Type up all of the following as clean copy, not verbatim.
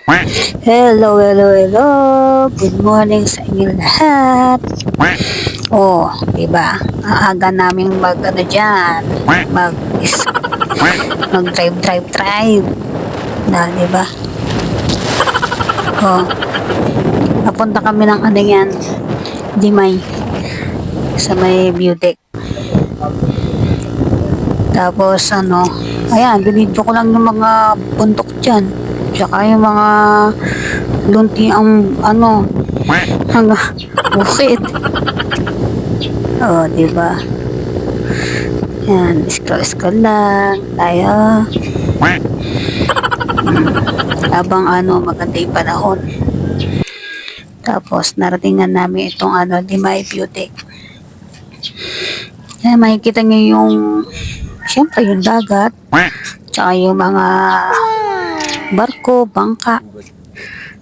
Hello, hello, hello. Good morning sa inyo lahat. Oh, diba? Aaga namin ano dyan. Mag, mag drive. Na, diba? Oh, napunta kami ng ano yan. Dimay. Sa may beauty. Tapos ayan, binidyo ko lang yung mga bundok dyan. Tsaka yung mga lunti ang hanggang bukid. Oh, diba? Yan, scroll lang tayo. Habang maganda yung panahon. Tapos naratingan namin itong Dimay Beauty. Yan, makikita nyo yung syempre yung dagat. Tsaka yung mga barko, bangka.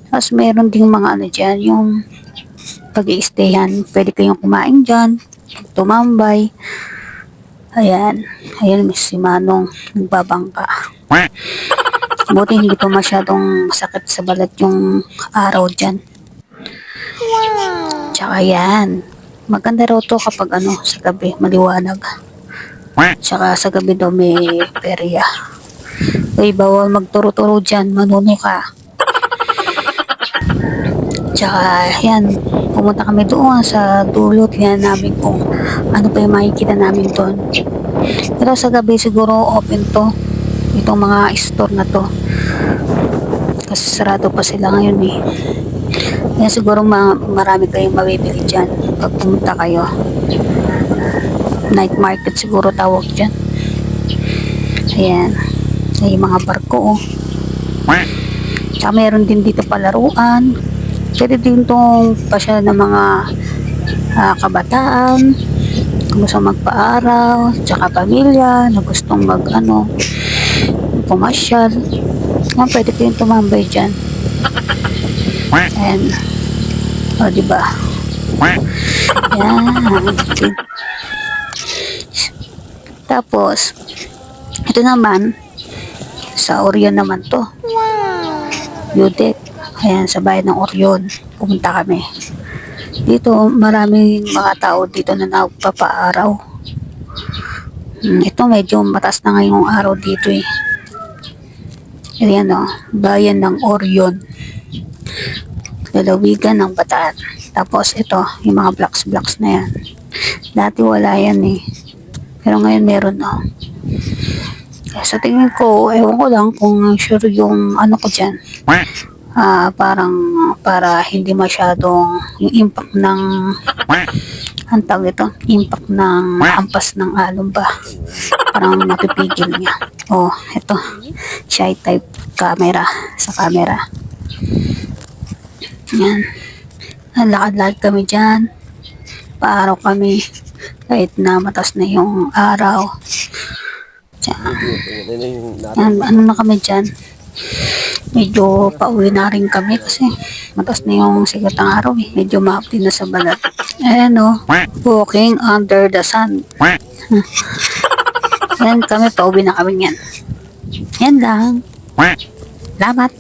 Tapos meron ding mga dyan, yung pag-i-stayhan. Pwede kayong kumain dyan, tumambay. Ayan, si Manong nagbabangka. Buti hindi pa masyadong masakit sa balat yung araw dyan. Tsaka yan, maganda raw to kapag sa gabi, maliwanag. Tsaka sa gabi daw may perya. Uy, bawal magturo-turo dyan, manuno ka. Tsaka yan, pumunta kami doon sa dulo, tingnan namin kung ano pa yung makikita namin doon. Pero sa gabi siguro open to, itong mga store na to. Kasi sarado pa sila ngayon eh. Kaya siguro marami kayong mabibili dyan pag pumunta kayo. Night market siguro tawag dyan. Ayan, ay mga barko oh. Tsaka meron din dito palaruan. Pwede din itong pasya ng mga kabataan, gusto magpa-araw, tsaka pamilya na gustong pumasyal. Pwede kayong tumambay dyan. And diba? Yan. Tapos ito naman sa Orion naman to. Beauty. Ayan, sa bayan ng Orion pumunta kami. Dito maraming mga tao dito na nagpapaaraw. Ito medyo mataas na ngayong araw dito eh. Ayan bayan ng Orion, lalawigan ng Bataan. Tapos ito yung mga blocks na yan, dati wala yan eh, pero ngayon meron sa tingin ko, ewan ko lang kung sure yung ko dyan. Parang para hindi masyadong yung impact ng impact ng ampas ng alon ba, parang mapipigil niya. Ito shy type camera sa camera. Yan, lakad-lakad kami dyan, paaraw kami kahit na matas na yung araw. Yan, na kami dyan, medyo pauwi na rin kami kasi matas na yung sigat ng araw eh. Medyo mahapdi na sa balat. Ayan walking under the sun. Ayan kami, pauwi na kami yan. Yan lang. Salamat.